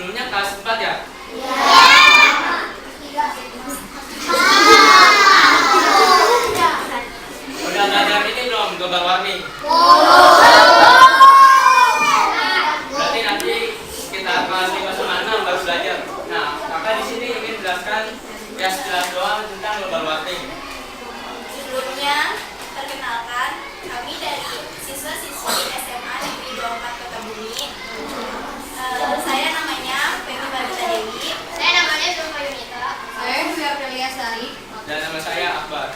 sebelumnya kelas 4 ya? Udah belajar ini belum global warming? Berarti nanti kita kelas 5 sama 6 baru belajar. Nah, kakak di sini ingin menjelaskan ya sekilas doang tentang global warming. Sebelumnya, perkenalkan kami dari siswa-siswi SMA Negeri 24 Kota Bumi. Saya namanya Femi Babita Dewi. Saya namanya Zulfa Yunita. Saya Dwi Aprilia Sari. Dan nama saya Akbar.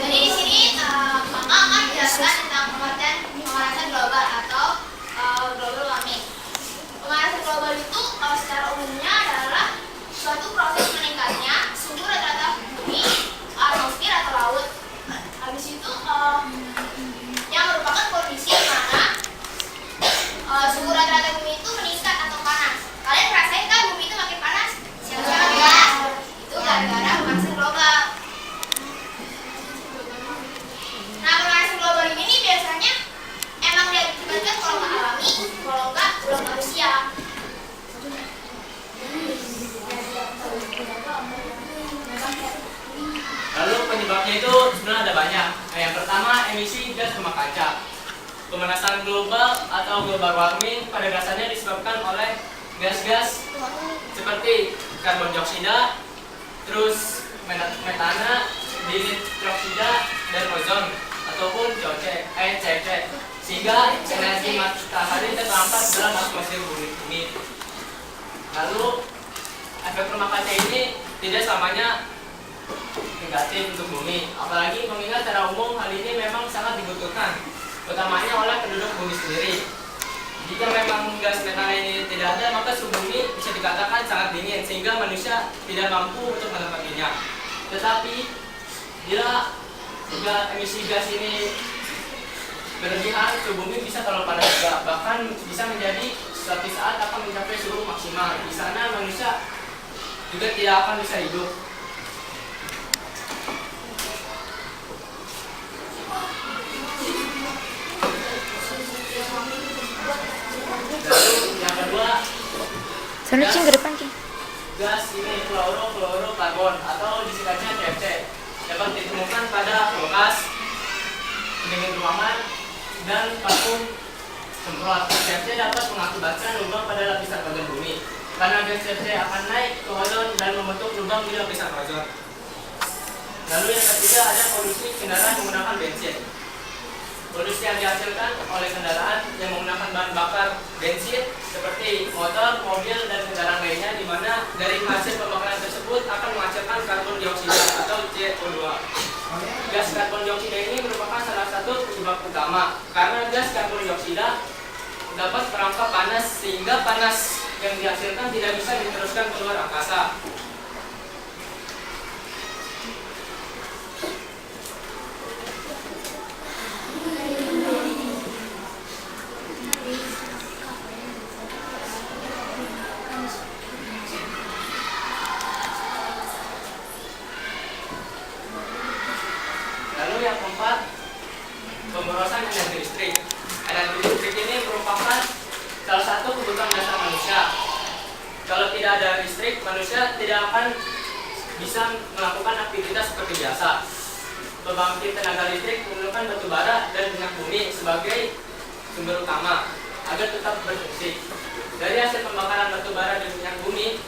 Jadi di sini Kakak akan menjelaskan tentang pengertian pemanasan global atau global warming. Pemanasan global itu secara umumnya adalah suatu proses meningkatnya suhu rata-rata bumi, atmosfer atau laut. Habis itu yang merupakan kondisi di mana suhu rata-rata bumi itu meningkat atau panas. Kalian ngerasain kan bumi itu makin panas? Siapa-siapa ya? Itu gara-gara pemanasan global. Nah, pemanasan global ini nih biasanya emang diakibatkan kalau nggak alami, kalau nggak ulah manusia. Lalu penyebabnya itu sebenarnya ada banyak. Nah, yang pertama emisi gas rumah kaca. Pemanasan global atau global warming pada dasarnya disebabkan oleh gas-gas seperti karbon dioksida, terus metana, dioksida, dan ozon ataupun CFC, sehingga energi matahari terlambat dalam atmosfer bumi. Lalu efek rumah kaca ini tidak selamanya negatif untuk bumi, apalagi mengingat secara umum hal ini memang sangat dibutuhkan, utamanya oleh penduduk bumi sendiri. Jika memang gas metana ini tidak ada, maka suhu bumi bisa dikatakan sangat dingin sehingga manusia tidak mampu untuk menempatinya. Tetapi bila emisi gas ini berlebihan, suhu bumi bisa terlalu panas juga, bahkan bisa menjadi suatu saat akan mencapai suhu maksimal. Di sana manusia juga tidak akan bisa hidup. Lalu yang kedua, Sana cing ke depan cing. gas ini fluorokarbon atau disingkatnya CFC dapat ditemukan pada kulkas, pendingin ruangan, dan parfum semprot. CFC dapat mengakibatkan lubang pada lapisan ozon bumi karena gas CFC akan naik ke ozon dan membentuk lubang di lapisan ozon. Lalu yang ketiga ada polusi kendaraan menggunakan bensin. Polusi yang dihasilkan oleh kendaraan yang menggunakan bahan bakar bensin seperti motor, mobil, dan kendaraan lainnya, di mana dari hasil pembakaran tersebut akan menghasilkan karbon dioksida atau CO2. Gas karbon dioksida ini merupakan salah satu penyebab utama karena gas karbon dioksida dapat merangkap panas sehingga panas yang dihasilkan tidak bisa diteruskan keluar angkasa. Lalu yang keempat, pemborosan energi listrik. Energi listrik ini merupakan salah satu kebutuhan dasar manusia. Kalau tidak ada listrik, manusia tidak akan bisa melakukan aktivitas seperti biasa. Pembangkit tenaga listrik menggunakan batu bara dan minyak bumi sebagai sumber utama agar tetap berfungsi. Dari hasil pembakaran batu bara dan minyak bumi,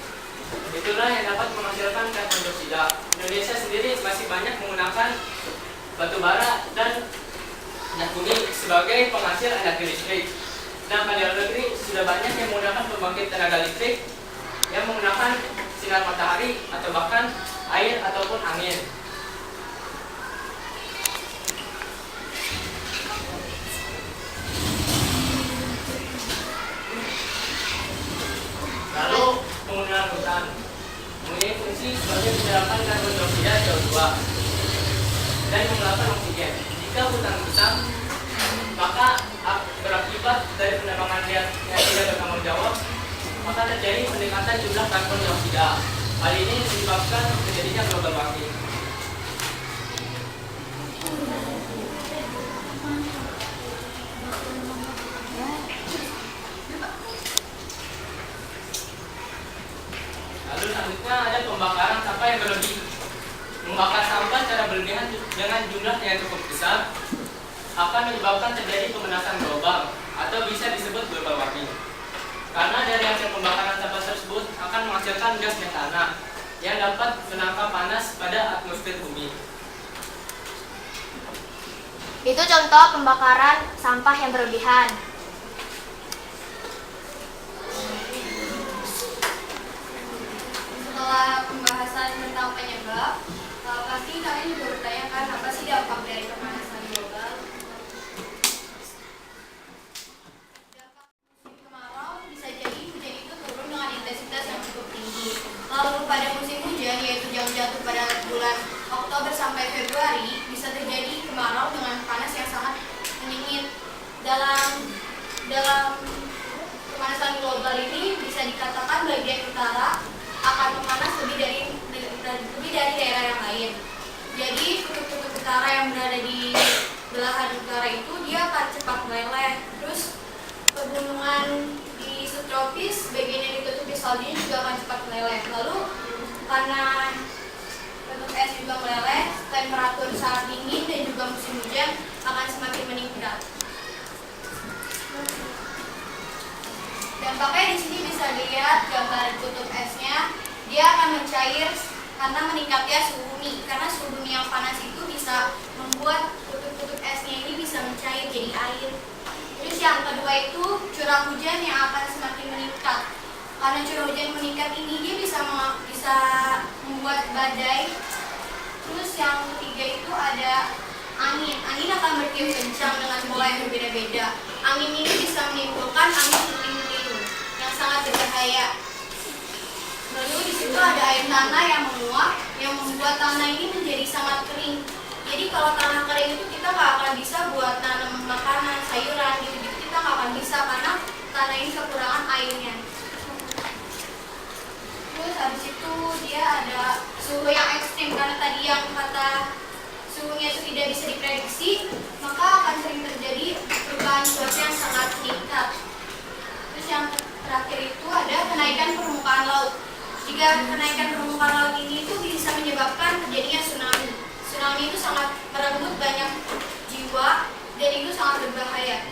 itulah yang dapat menghasilkan karbon dioksida. Indonesia sendiri masih banyak menggunakan batu bara dan minyak bumi sebagai penghasil energi listrik. Nah, pada luar negeri sudah banyak yang menggunakan pembangkit tenaga listrik yang menggunakan sinar matahari atau bahkan air ataupun angin. Lalu penggunaan hutan memiliki fungsi sebagai penyerapan karbon dioksida CO2 dan mengeluarkan oksigen. Jika hutan rusak, maka berakibat akibat dari penerbangan yang tidak bertanggung jawab, maka terjadi peningkatan jumlah karbon dioksida. Hal ini menyebabkan terjadinya global warming. Lalu selanjutnya ada pembakaran sampah yang berlebih. Membakar sampah secara berlebihan dengan jumlah yang cukup besar akan menyebabkan terjadi pemanasan global atau bisa disebut global warming. Karena dari hasil pembakaran sampah tersebut akan menghasilkan gas metana yang dapat menangkap panas pada atmosfer bumi. Itu contoh pembakaran sampah yang berlebihan. Setelah pembahasan tentang penyebab, pasti kalian juga bertanya kan apa sih dampak dari pemanasan global? Dampak musim kemarau bisa jadi hujan itu turun dengan intensitas yang cukup tinggi. Lalu pada musim hujan, yaitu yang jatuh pada bulan Oktober sampai Februari, bisa terjadi kemarau dengan panas yang sangat menyengit. Dalam pemanasan global ini bisa dikatakan bagian utara akan memanas lebih dari daerah yang lain. Jadi kutub-kutub utara yang berada di belahan utara itu dia akan cepat meleleh. Terus pegunungan di subtropis bagian yang ditutupi saljunya juga akan cepat meleleh. Lalu karena kutub es juga meleleh, temperatur saat dingin dan juga musim hujan akan semakin meningkat. Dampaknya di sini bisa dilihat gambar kutub esnya, dia akan mencair karena meningkatnya suhu bumi. Karena suhu bumi yang panas itu bisa membuat kutub-kutub esnya ini bisa mencair jadi air. Terus yang kedua itu curah hujan yang akan semakin meningkat. Karena curah hujan meningkat ini dia bisa membuat badai. Terus yang ketiga itu ada angin. Angin akan bertiup kencang dengan pola yang berbeda-beda. Angin ini bisa menimbulkan angin puting-beliung yang sangat berbahaya. Lalu di situ ada air tanah yang menguap, yang membuat tanah ini menjadi sangat kering. Jadi kalau tanah kering itu kita nggak akan bisa buat nanam makanan, sayuran gitu kita nggak akan bisa karena tanah ini kekurangan airnya. Terus habis itu dia ada suhu yang ekstrim, karena tadi yang kata suhunya itu tidak bisa diprediksi, maka akan sering terjadi perubahan cuaca yang sangat meningkat. Terus yang terakhir itu ada kenaikan permukaan laut. Jika kenaikan permukaan laut ini itu bisa menyebabkan terjadinya tsunami. Tsunami itu sangat merenggut banyak jiwa dan itu sangat berbahaya.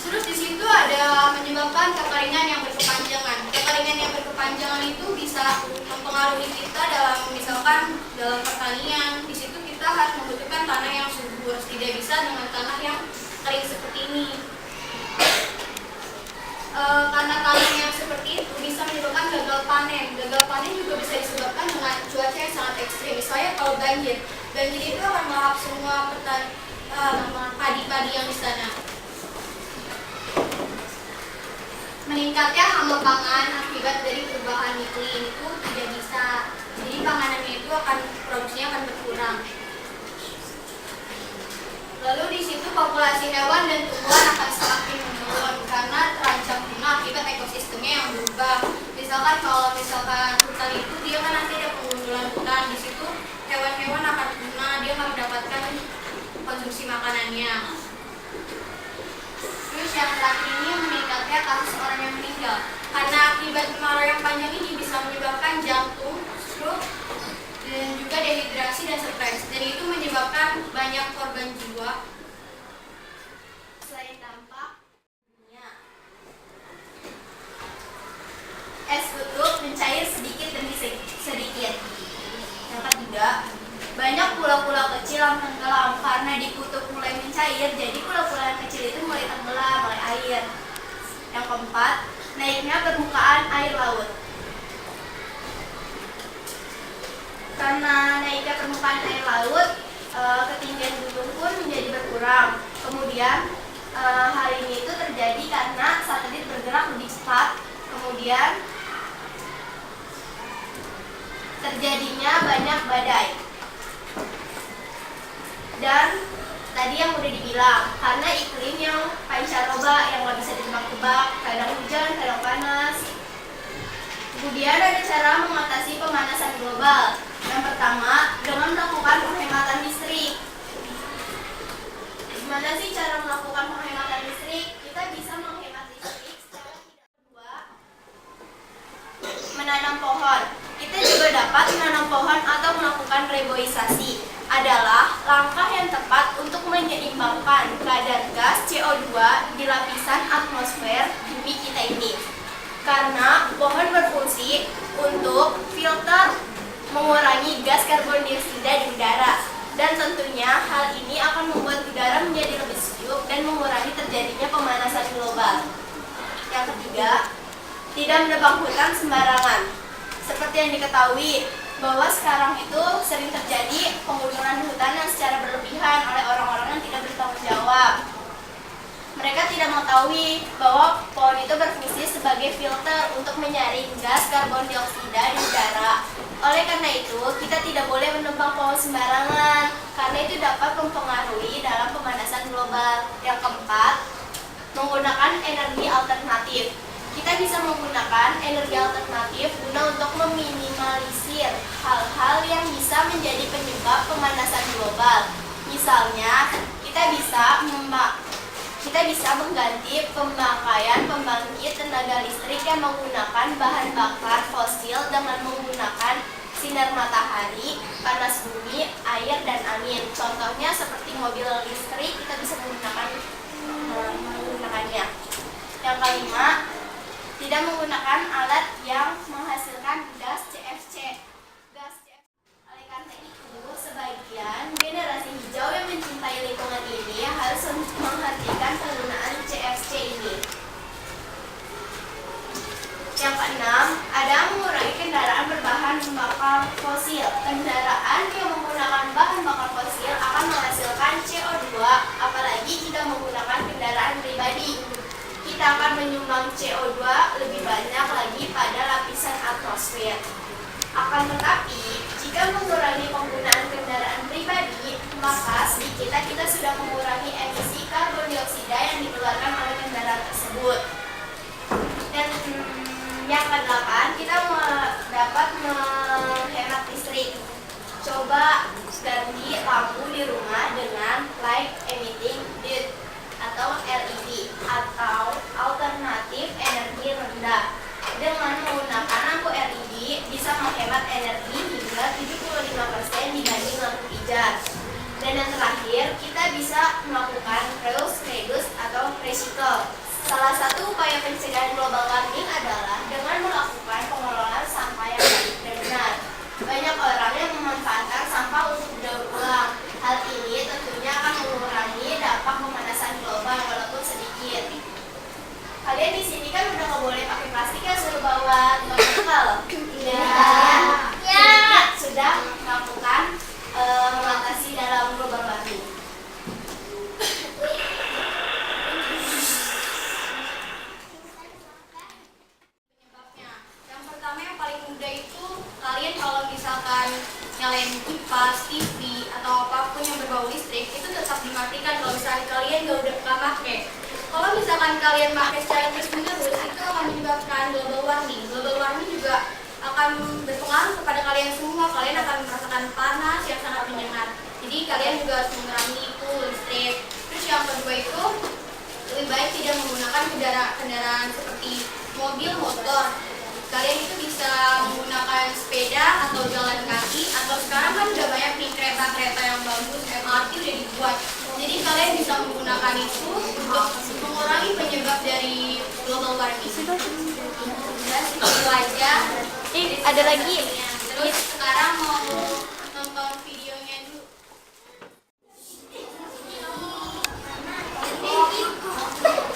Terus di situ ada menyebabkan kekeringan yang berkepanjangan. Kekeringan yang berkepanjangan itu bisa mempengaruhi kita misalkan dalam pertanian. Di situ kita harus membutuhkan tanah yang subur, tidak bisa dengan tanah yang kering seperti ini. Karena tanah yang seperti itu bisa menyebabkan gagal panen. Gagal panen juga bisa disebabkan dengan cuaca yang sangat ekstrim. Misalnya kalau banjir itu akan melahap semua padi-padi yang di sana. Meningkatnya hama pangan akibat dari perubahan iklim itu tidak bisa. Jadi panganannya itu produksinya akan berkurang. Lalu di situ populasi hewan dan tumbuhan akan semakin menurun karena terancam punah akibat ekosistemnya yang berubah. Kalau misalkan hutan itu dia kan nanti ada pengundulan hutan, di situ hewan-hewan akan punah, dia akan mendapatkan konsumsi makanannya. Terus yang terakhir ini meningkatnya kasus orang yang meninggal karena akibat kemarau yang panjang ini bisa menyebabkan jantung, stroke, dan juga dehidrasi dan stres. Dan itu menyebabkan banyak korban jiwa. Selain dampak dunia, es kutub mencair sedikit demi sedikit. Yang ketiga, banyak pulau-pulau kecil yang tenggelam karena di kutub mulai mencair, jadi pulau-pulau yang kecil itu mulai tenggelam oleh air. Yang keempat, naiknya permukaan air laut. Karena naiknya permukaan air laut, ketinggian gunung pun menjadi berkurang. Kemudian hal ini itu terjadi karena satelit bergerak lebih cepat. Kemudian terjadinya banyak badai. Dan tadi yang udah dibilang, karena iklim yang pancaroba yang nggak bisa ditebak-tebak, kadang hujan, kadang panas. Kemudian ada cara mengatasi pemanasan global. Yang pertama, dengan melakukan penghematan listrik. Gimana sih cara melakukan penghematan listrik? Kita bisa menghemat listrik secara tidak kedua, menanam pohon. Kita juga dapat menanam pohon atau melakukan reboisasi. Adalah langkah yang tepat untuk menyeimbangkan kadar gas CO2 di lapisan atmosfer bumi kita ini. Karena pohon berfungsi untuk filter mengurangi gas karbon dioksida di udara. Dan tentunya hal ini akan membuat udara menjadi lebih sejuk dan mengurangi terjadinya pemanasan global. Yang ketiga, tidak menebang hutan sembarangan. Seperti yang diketahui bahwa sekarang itu sering terjadi penggundulan hutan yang secara berlebihan oleh orang-orang yang tidak bertanggung jawab. Mereka tidak mengetahui bahwa pohon itu berfungsi sebagai filter untuk menyaring gas karbon dioksida di udara. Oleh karena itu, kita tidak boleh menebang pohon sembarangan, karena itu dapat mempengaruhi dalam pemanasan global. Yang keempat, menggunakan energi alternatif. Kita bisa menggunakan energi alternatif guna untuk meminimalisir hal-hal yang bisa menjadi penyebab pemanasan global. Misalnya, kita bisa mengganti pemakaian pembangkit tenaga listrik yang menggunakan bahan bakar fosil dengan menggunakan sinar matahari, panas bumi, air, dan angin. Contohnya seperti mobil listrik, kita bisa menggunakannya. Yang kelima, tidak menggunakan alat yang menghasilkan gas CFC. Oleh karena itu, sebagian generasi hijau yang mencintai lingkungan ini harus menghentikan penggunaan CFC ini. Yang keenam, ada mengurangi kendaraan berbahan bakar fosil. Kendaraan yang menggunakan bahan bakar fosil akan menghasilkan CO2, apalagi jika menggunakan kendaraan pribadi. Kita akan menyumbang CO2 lebih banyak lagi pada lapisan atmosfer. Akan tetapi, jika mengurangi penggunaan kendaraan pribadi, maka sedikit kita sudah mengurangi emisi karbon dioksida yang dikeluarkan oleh kendaraan tersebut. Dan yang kedelapan, kita dapat menghemat listrik. Coba ganti lampu di rumah dengan light emitting bulb atau LED atau alternatif energi rendah. Dengan menggunakan lampu LED bisa menghemat energi hingga 75% dibanding lampu hijau. Dan yang terakhir, kita bisa melakukan reuse atau recycle. Salah satu upaya pencegahan global warming adalah dengan melakukan pengelolaan sampah yang baik dan benar. Banyak orang yang memanfaatkan sampah untuk daur ulang. Hal ini tentunya akan mengurangi dampak pemanasan global walaupun sedikit. Kalian di sini kan udah nggak boleh pakai plastik ya, suruh bawa botol. Ya. Sudah melakukan mengatasi dalam global warming. Penyebabnya, yang pertama yang paling mudah itu kalian kalau misalkan nyalain kipas, TV atau apapun yang berbau listrik itu tetap dimatikan kalau misalkan kalian nggak pakai. Kalau misalkan kalian pakai secara terus-menerus itu akan menyebabkan global warming. Global warming juga akan berpengaruh kepada kalian semua. Kalian akan merasakan panas yang sangat menyengat. Jadi kalian juga harus mengurangi itu listrik. Terus yang kedua itu lebih baik tidak menggunakan kendaraan seperti mobil, motor. Kalian itu bisa menggunakan sepeda atau jalan kaki, atau sekarang kan udah banyak nih kereta-kereta yang bagus, MRT udah dibuat. Jadi kalian bisa menggunakan itu untuk mengurangi penyebab dari global warming. Itu aja. Ada lagi. Terus sekarang mau nonton videonya dulu.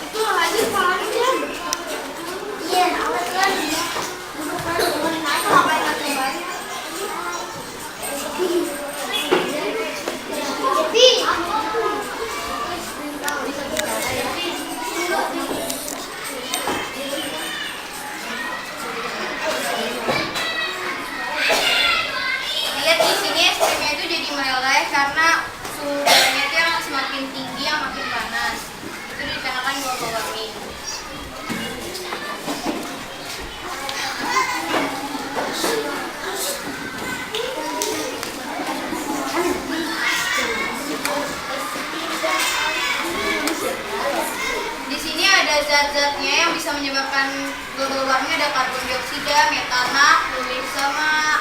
Itu lagi panjang. Iya, awet kan. Lihat nih zat-zatnya yang bisa menyebabkan global warming ada karbon dioksida, metana, sama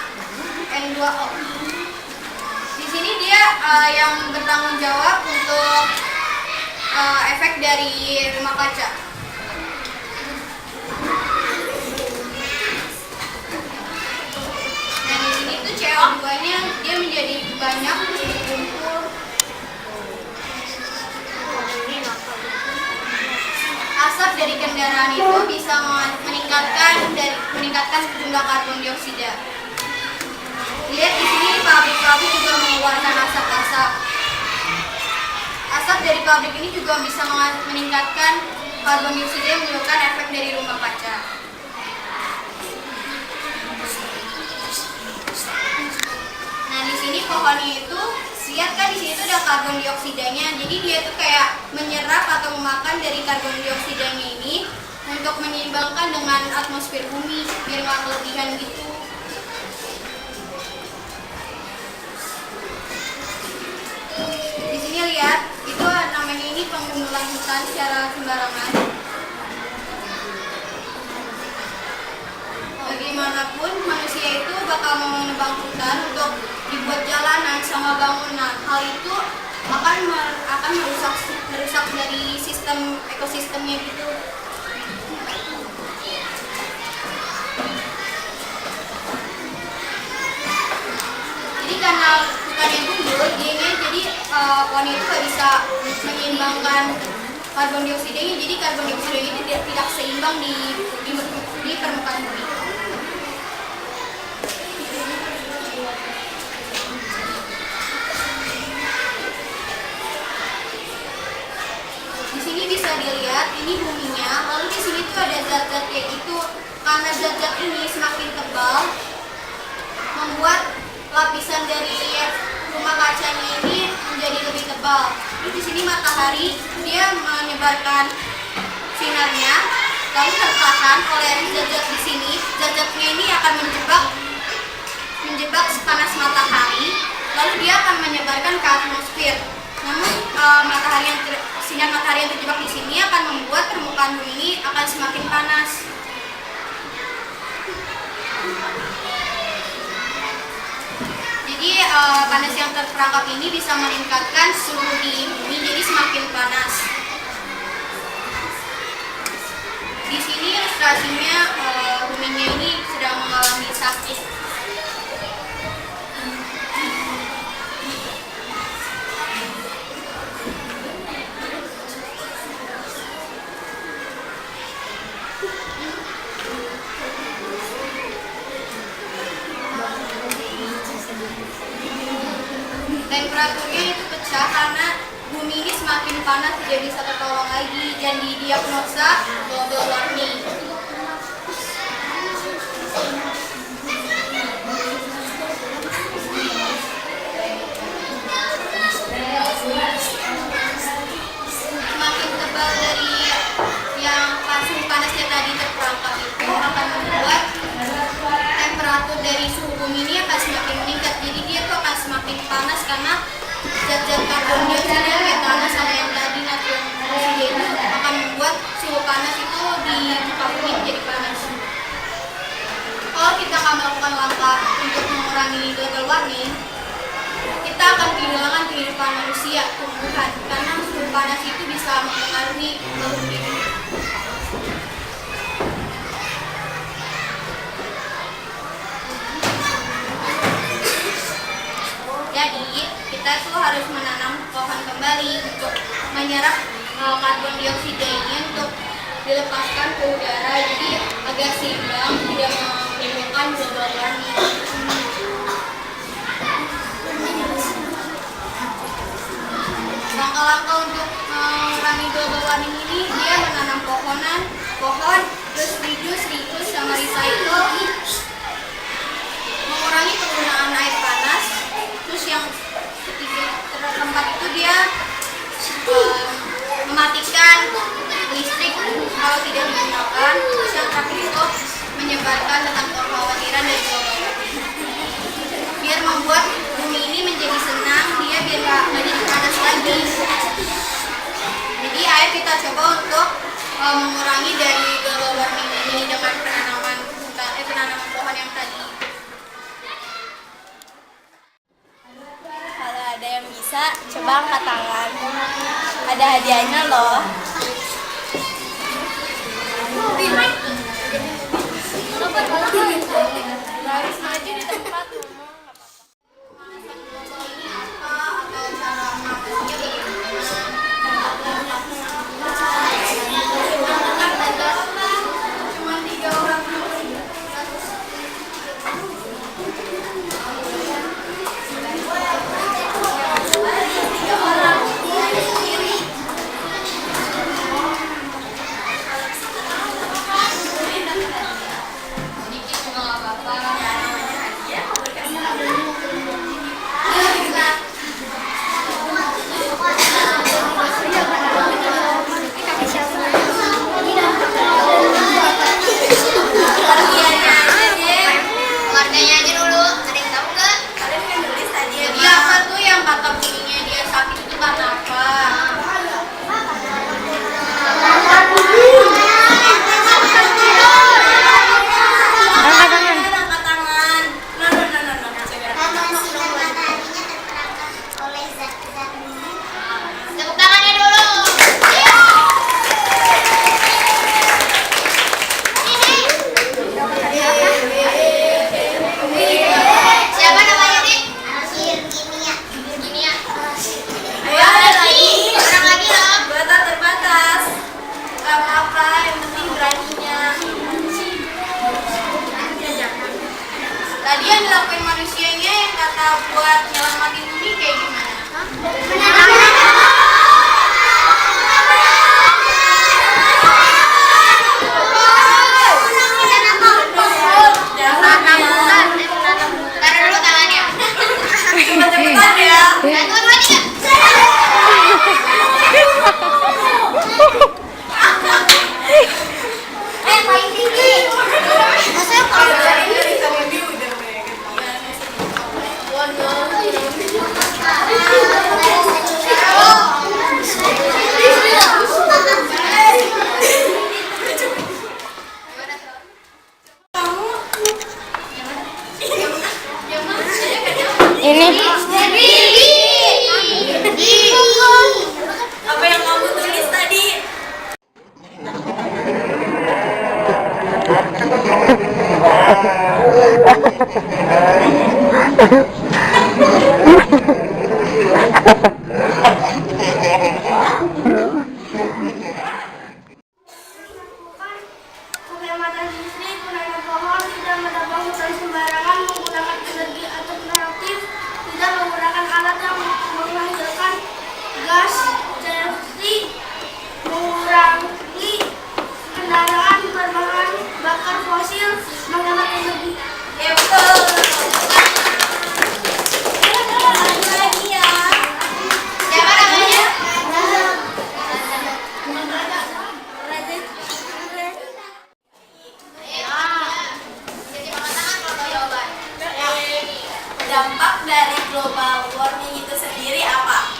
N2O. Di sini dia yang bertanggung jawab untuk efek dari rumah kaca. Nah di sini tuh CO2-nya dia menjadi banyak berkumpul. Asap dari kendaraan itu bisa meningkatkan jumlah karbon dioksida. Lihat di sini pabrik-pabrik juga mengeluarkan asap-asap. Asap dari pabrik ini juga bisa meningkatkan karbon dioksida yang menyebabkan efek dari rumah kaca. Nah di sini pohonnya itu, lihat kan di sini tuh ada karbon dioksidanya. Jadi dia tuh kayak menyerap atau memakan dari karbon dioksidanya ini untuk menyeimbangkan dengan atmosfer bumi biar nggak kelebihan gitu. Di sini lihat, itu namanya ini penggundulan hutan secara sembarangan. Bagaimanapun manusia itu bakal menebang hutan untuk dibuat jalanan sama bangunan. Hal itu akan merusak dari sistem ekosistemnya gitu. Jadi karena hutannya gundul, jadi pohon itu nggak bisa menyeimbangkan karbon dioksidanya. Jadi karbon dioksida itu tidak seimbang di permukaan bumi. Di sini bisa dilihat ini buminya, lalu di sini tuh ada zat-zat kayak gitu. Karena zat-zat ini semakin tebal, membuat lapisan dari rumah kacanya ini menjadi lebih tebal. Terus di sini matahari dia menyebarkan sinarnya, lalu tertahan oleh zat-zat di sini. Zat-zatnya ini akan menjebak panas matahari, lalu dia akan menyebarkan ke atmosfer. Namun sinar matahari yang terjebak di sini akan membuat permukaan bumi ini akan semakin panas. Jadi panas yang terperangkap ini bisa meningkatkan suhu di bumi jadi semakin panas. Di sini ilustrasinya buminya ini sedang mengalami sakit. Temperaturnya itu pecah karena bumi ini semakin panas, tidak bisa tertolong lagi dan didiagnosa global warming. Semakin tebal dari yang suhu panasnya tadi terperangkap itu akan membuat temperatur dari suhu bumi ini akan semakin meningkat. Jadi dia tuh akan semakin panas karena zat-zat karbon dioksida, metana sama yang tadi natrium oksida itu akan membuat suhu panas itu di muka bumi menjadi panas. Kalau kita akan melakukan langkah untuk mengurangi global warming, kita akan kehilangan kehidupan manusia, tumbuhan, karena suhu panas itu bisa mempengaruhi makhluk hidup. Jadi kita tuh harus menanam pohon kembali untuk menyerap karbon dioksida ini untuk dilepaskan ke udara, jadi agar seimbang, tidak menimbulkan global warming. Langkah-langkah untuk mengurangi global warming ini dia menanam pohon, terus reduce sama recycle, mengurangi penggunaan air panas. Terus yang keempat itu dia mematikan listrik kalau tidak digunakan. Terus yang terakhir itu menyebarkan tentang kekhawatiran dari global warming biar membuat bumi ini menjadi senang, dia biar nggak jadi panas lagi. Jadi ayo kita coba untuk mengurangi dari global warming ini dengan penanaman pohon yang tadi. Kalau ada yang bisa, coba angkat tangan. Ada hadiahnya loh. Harus maju di tempat ngomong. Tadi yang dilakuin manusianya yang kata buat nyelamatin bumi kayak gimana? Taruh dulu tangannya. Cepetan ya. Satu, dua, tiga. Paling tinggi. Masa kalau Ini apa yang kamu tulis tadi? Penghematan listrik, menanam pohon, tidak menebang hutan sembarangan, menggunakan energi alternatif, tidak menggunakan alat yang menghasilkan gas CFC, mengurangi kendaraan berbahan bakar fosil, menghemat energi. Ya betul. Lagi ya. Siapa namanya? Dampak dari global warming itu sendiri apa?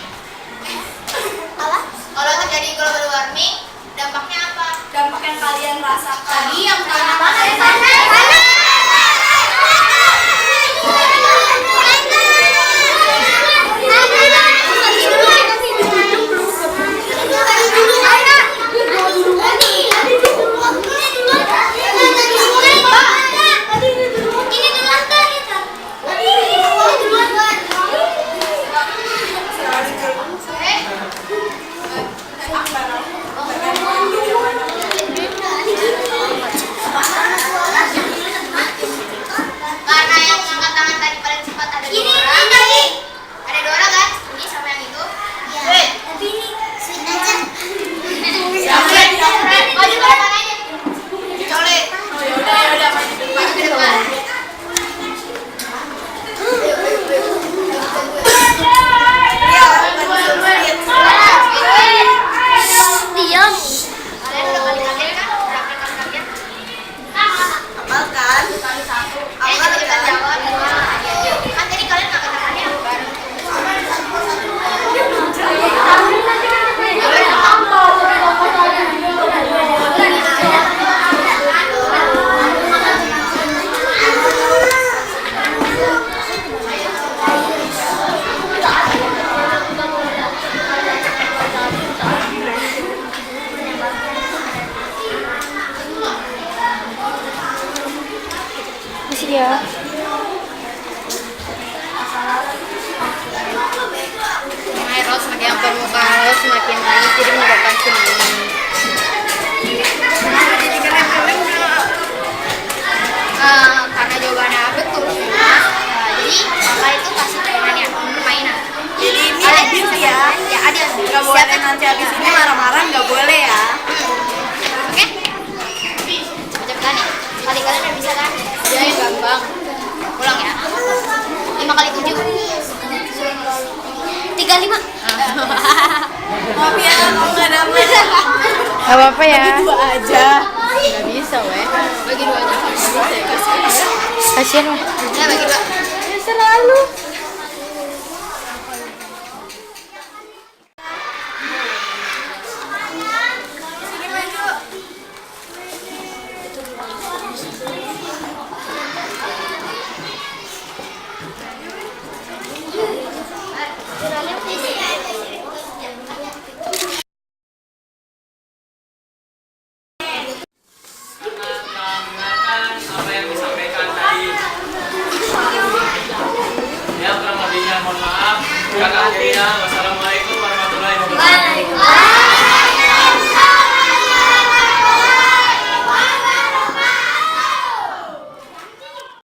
Kalau terjadi global warming, dampaknya apa? Dampak yang kalian rasakan? Tadi yang panas. semakin naik jadi menyebabkan tsunami. Karena jawabannya betul semua. Jadi kakak itu kasih permainan. Jadi ini Kalian adil bisa ya. Ya adil. Nggak boleh nanti habis ini marah-marah, nggak boleh ya. Oke? Cepet-cepetan nih. Kali kalian udah bisa kan? Ya gampang. Ulang ya. 5 kali 7. 35. Maaf ya, kamu nggak dapet. Gak apa-apa ya. Bagi 2 aja. Gak bisa weh. Bagi 2 aja. Bisa ya, kasihan ya. Kasian weh. Ya bagi 2. Ya selalu.